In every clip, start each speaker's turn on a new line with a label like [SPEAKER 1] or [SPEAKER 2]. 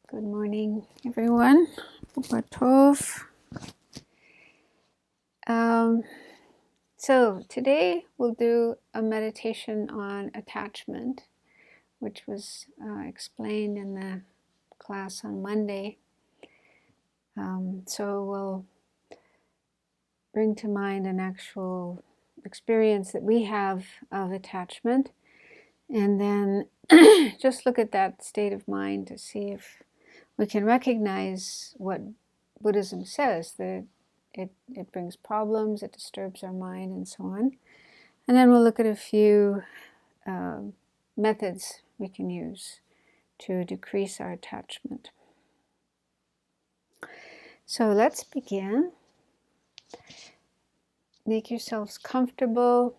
[SPEAKER 1] Good morning, everyone. Boker Tov. So today we'll do a meditation on attachment, which was explained in the class on Monday. So we'll bring to mind an actual experience that we have of attachment, and then just look at that state of mind to see if we can recognize what Buddhism says, that it brings problems, it disturbs our mind, and so on. And then we'll look at a few methods we can use to decrease our attachment. So let's begin. Make yourselves comfortable.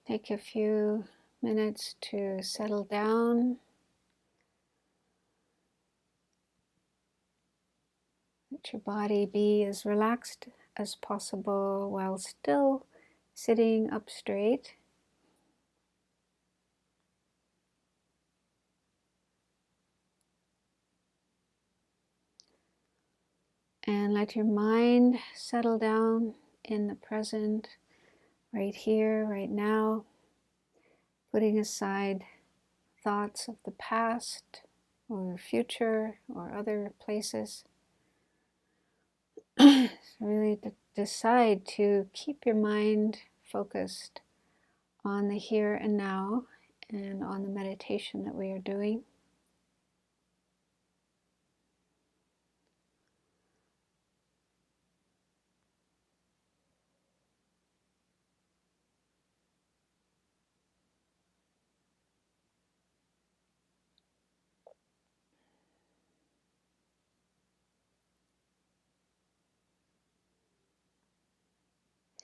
[SPEAKER 1] Take a few minutes to settle down. Let your body be as relaxed as possible while still sitting up straight. And let your mind settle down in the present, right here, right now, putting aside thoughts of the past or future or other places. So really decide to keep your mind focused on the here and now and on the meditation that we are doing.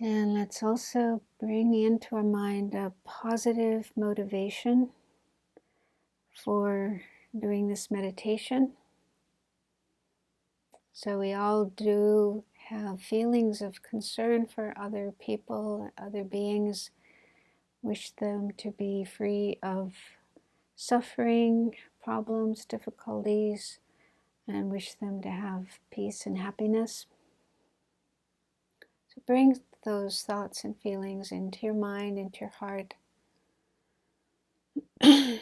[SPEAKER 1] And let's also bring into our mind a positive motivation for doing this meditation. So we all do have feelings of concern for other people, other beings, wish them to be free of suffering, problems, difficulties, and wish them to have peace and happiness. So bring those thoughts and feelings into your mind, into your heart. And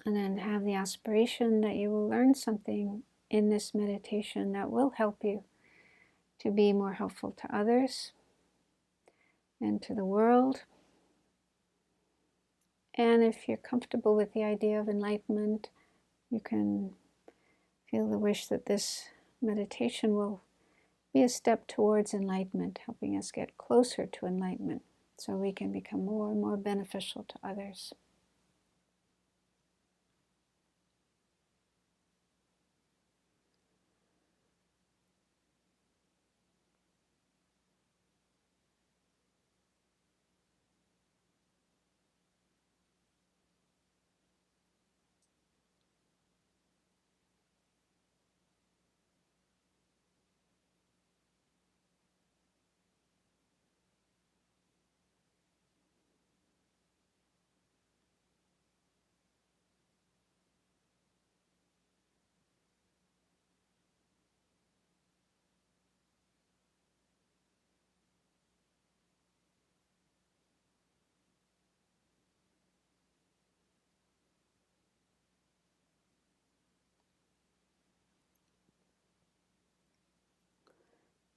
[SPEAKER 1] then have the aspiration that you will learn something in this meditation that will help you to be more helpful to others and to the world. And if you're comfortable with the idea of enlightenment, you can feel the wish that this meditation will be a step towards enlightenment, helping us get closer to enlightenment so we can become more and more beneficial to others.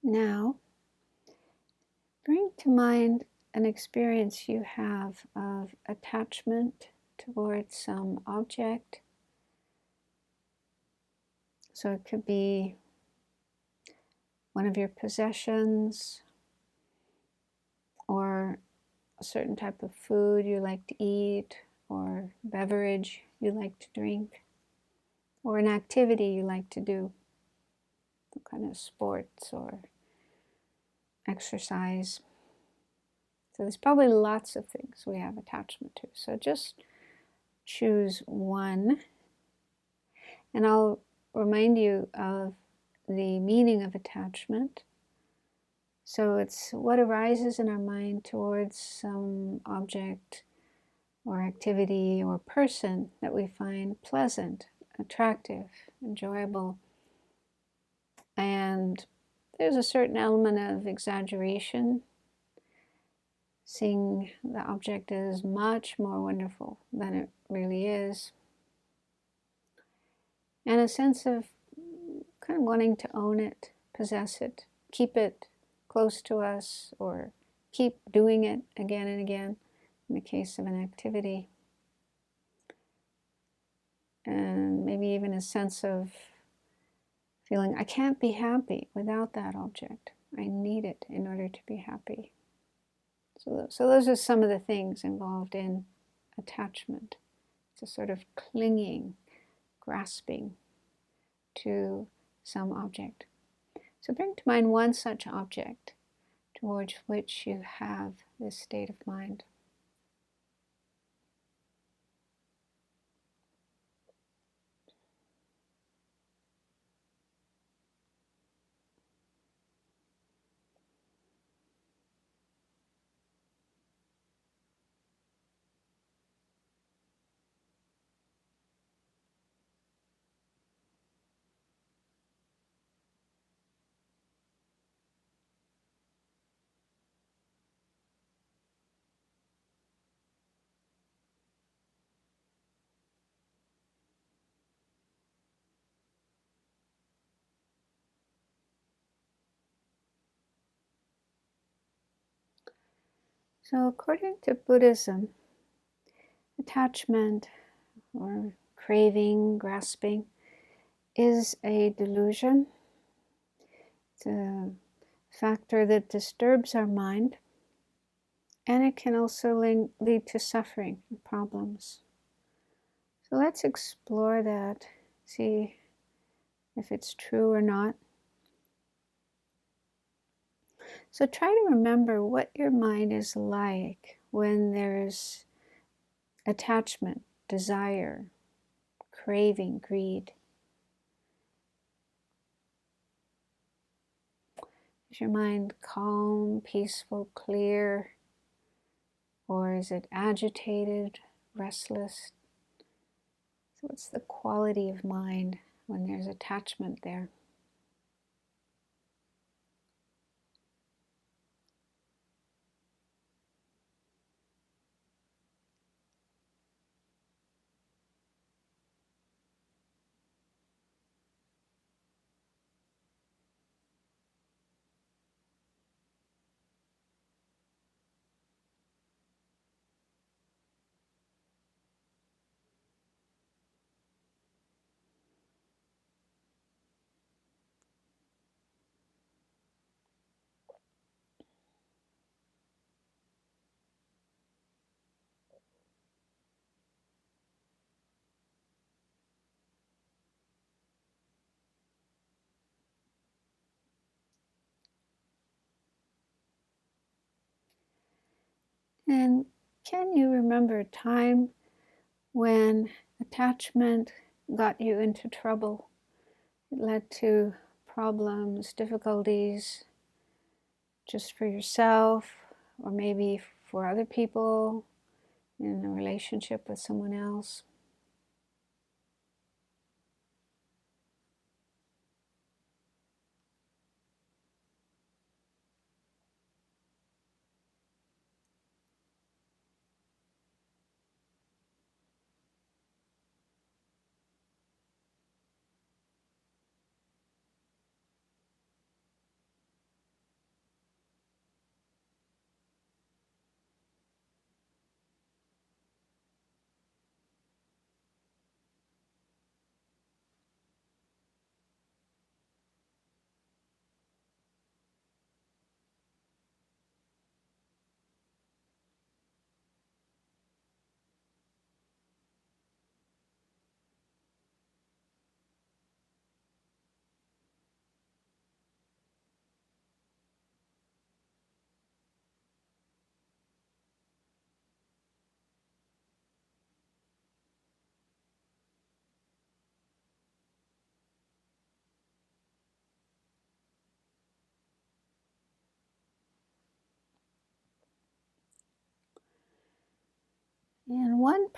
[SPEAKER 1] Now, bring to mind an experience you have of attachment towards some object. So it could be one of your possessions or a certain type of food you like to eat or beverage you like to drink or an activity you like to do, some kind of sports or exercise. So there's probably lots of things we have attachment to. So just choose one, and I'll remind you of the meaning of attachment. So it's what arises in our mind towards some object or activity or person that we find pleasant, attractive, enjoyable. And there's a certain element of exaggeration, seeing the object as much more wonderful than it really is. And a sense of kind of wanting to own it, possess it, keep it close to us, or keep doing it again and again in the case of an activity. And maybe even a sense of feeling, I can't be happy without that object. I need it in order to be happy. So those are some of the things involved in attachment. It's a sort of clinging, grasping to some object. So bring to mind one such object towards which you have this state of mind. So according to Buddhism, attachment or craving, grasping, is a delusion. It's a factor that disturbs our mind, and it can also lead to suffering and problems. So let's explore that, see if it's true or not. So try to remember what your mind is like when there's attachment, desire, craving, greed. Is your mind calm, peaceful, clear? Or is it agitated, restless? So what's the quality of mind when there's attachment there? And can you remember a time when attachment got you into trouble? It led to problems, difficulties, just for yourself, or maybe for other people, in a relationship with someone else.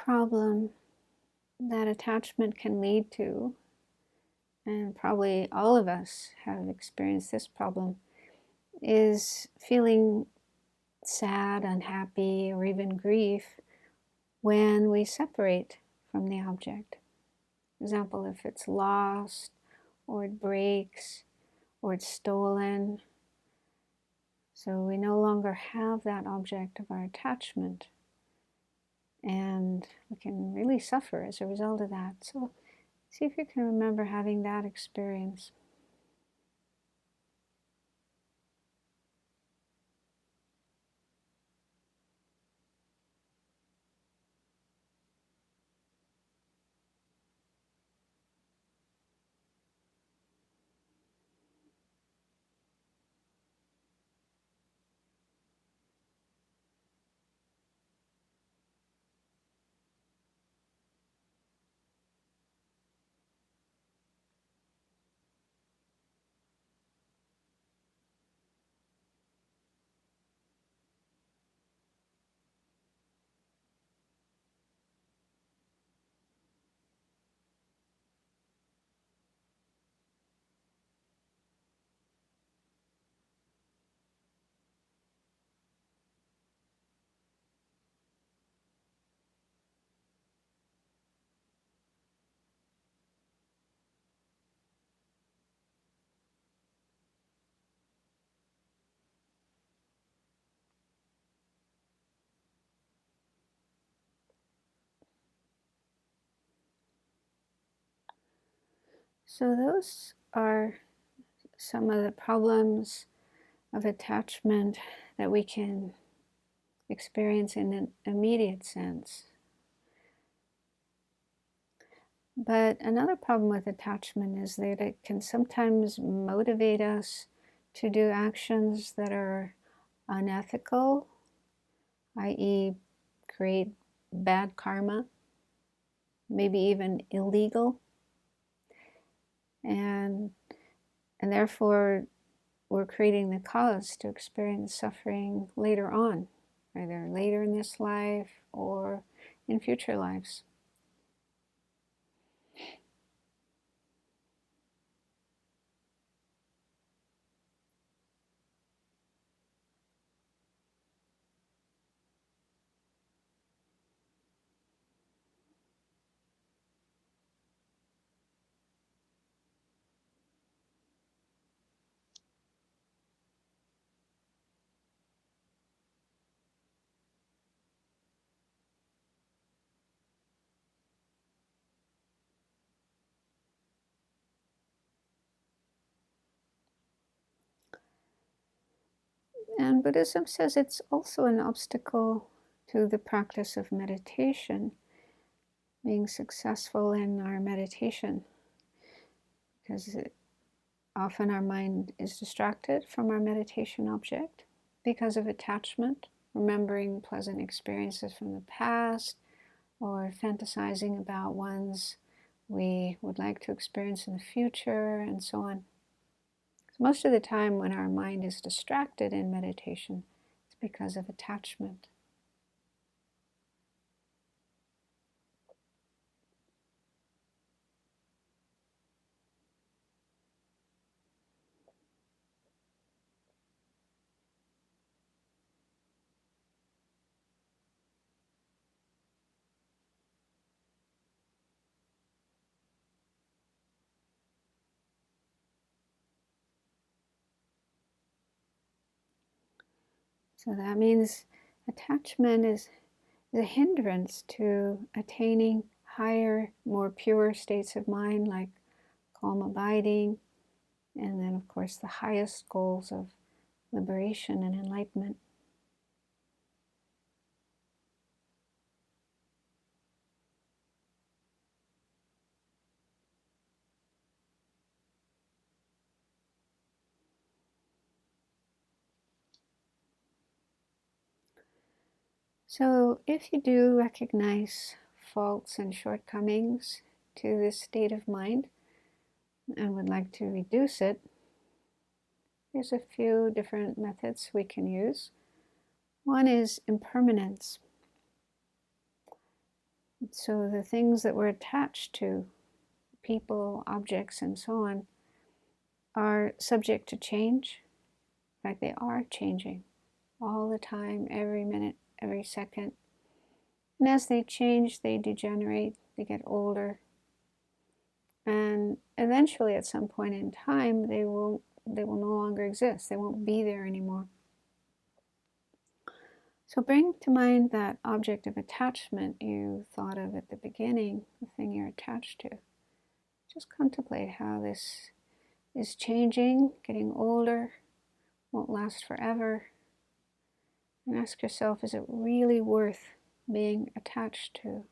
[SPEAKER 1] problem that attachment can lead to, and probably all of us have experienced this problem, is feeling sad, unhappy, or even grief when we separate from the object. For example, if it's lost, or it breaks, or it's stolen. So we no longer have that object of our attachment, and we can really suffer as a result of that. So see if you can remember having that experience. So those are some of the problems of attachment that we can experience in an immediate sense. But another problem with attachment is that it can sometimes motivate us to do actions that are unethical, i.e., create bad karma, maybe even illegal, and therefore we're creating the cause to experience suffering later on, either later in this life or in future lives. And Buddhism says it's also an obstacle to the practice of meditation, being successful in our meditation, because often our mind is distracted from our meditation object because of attachment, remembering pleasant experiences from the past, or fantasizing about ones we would like to experience in the future, and so on. So most of the time when our mind is distracted in meditation, it's because of attachment. So that means attachment is a hindrance to attaining higher, more pure states of mind, like calm abiding, and then of course the highest goals of liberation and enlightenment. So if you do recognize faults and shortcomings to this state of mind and would like to reduce it, there's a few different methods we can use. One is impermanence. So the things that we're attached to, people, objects, and so on, are subject to change. In fact, they are changing all the time, every minute, every second. And as they change, they degenerate, they get older. And eventually, at some point in time, they will no longer exist. They won't be there anymore. So bring to mind that object of attachment you thought of at the beginning, the thing you're attached to. Just contemplate how this is changing, getting older, won't last forever. And ask yourself, is it really worth being attached to?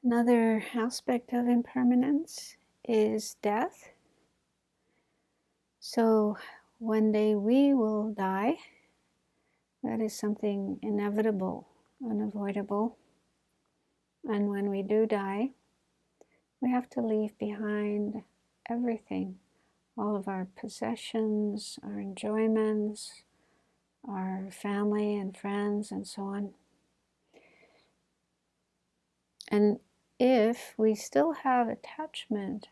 [SPEAKER 1] Another aspect of impermanence is death. So one day we will die. That is something inevitable, unavoidable. And when we do die, we have to leave behind everything, all of our possessions, our enjoyments, our family and friends, and so on. And if we still have attachment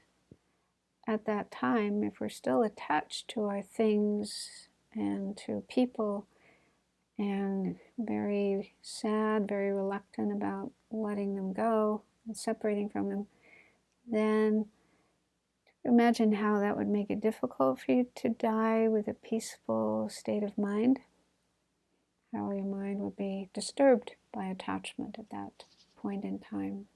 [SPEAKER 1] at that time, if we're still attached to our things and to people, and very sad, very reluctant about letting them go and separating from them, then imagine how that would make it difficult for you to die with a peaceful state of mind, how your mind would be disturbed by attachment at that point in time.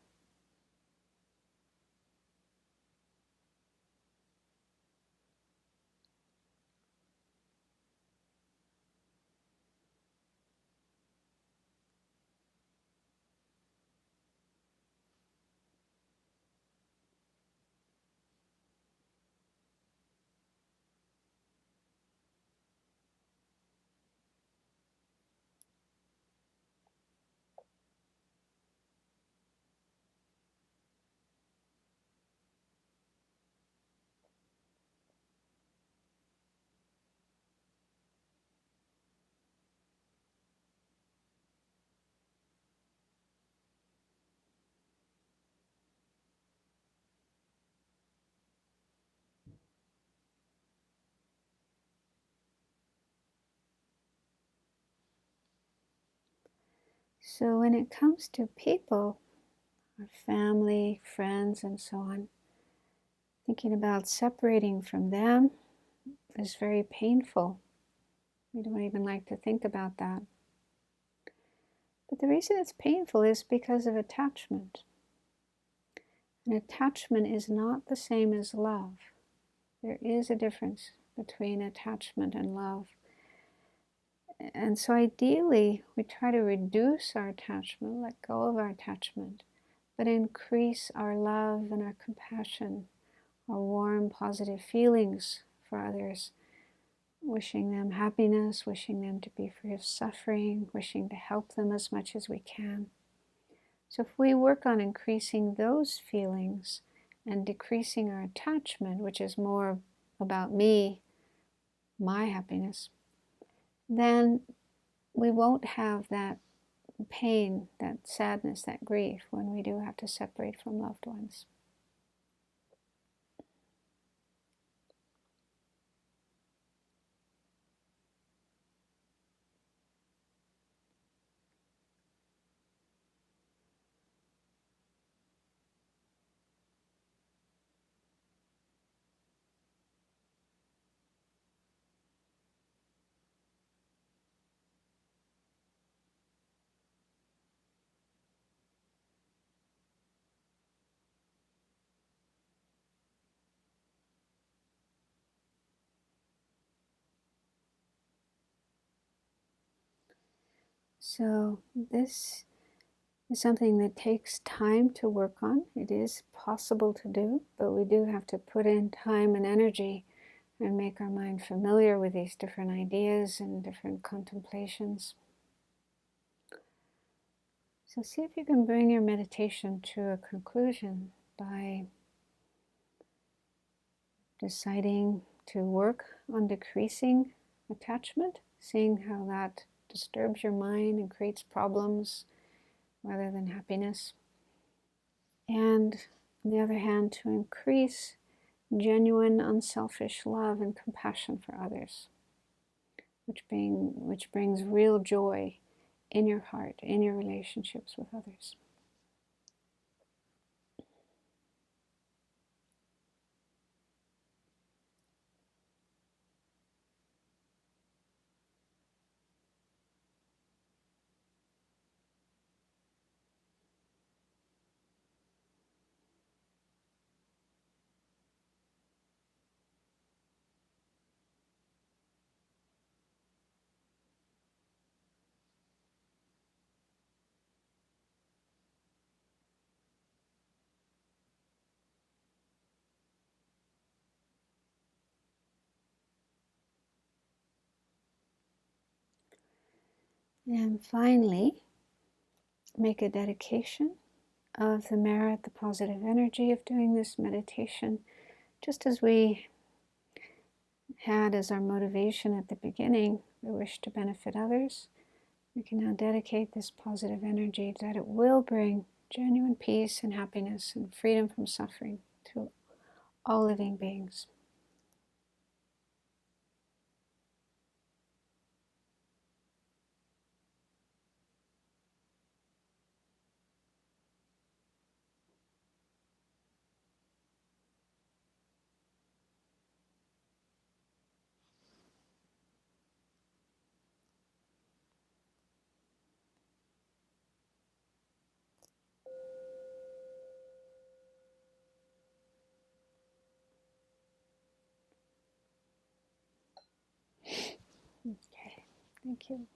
[SPEAKER 1] So when it comes to people, our family, friends, and so on, thinking about separating from them is very painful. We don't even like to think about that. But the reason it's painful is because of attachment. And attachment is not the same as love. There is a difference. between attachment and love. And so ideally, we try to reduce our attachment, let go of our attachment, but increase our love and our compassion, our warm, positive feelings for others, wishing them happiness, wishing them to be free of suffering, wishing to help them as much as we can. So if we work on increasing those feelings and decreasing our attachment, which is more about me, my happiness, then we won't have that pain, that sadness, that grief when we do have to separate from loved ones. So this is something that takes time to work on. It is possible to do, but we do have to put in time and energy and make our mind familiar with these different ideas and different contemplations. So see if you can bring your meditation to a conclusion by deciding to work on decreasing attachment, seeing how that disturbs your mind and creates problems rather than happiness. And on the other hand, to increase genuine, unselfish love and compassion for others, which brings real joy in your heart, in your relationships with others. And finally, make a dedication of the merit, the positive energy of doing this meditation, just as we had as our motivation at the beginning. We wish to benefit others. We can now dedicate this positive energy that it will bring genuine peace and happiness and freedom from suffering to all living beings. Okay, thank you.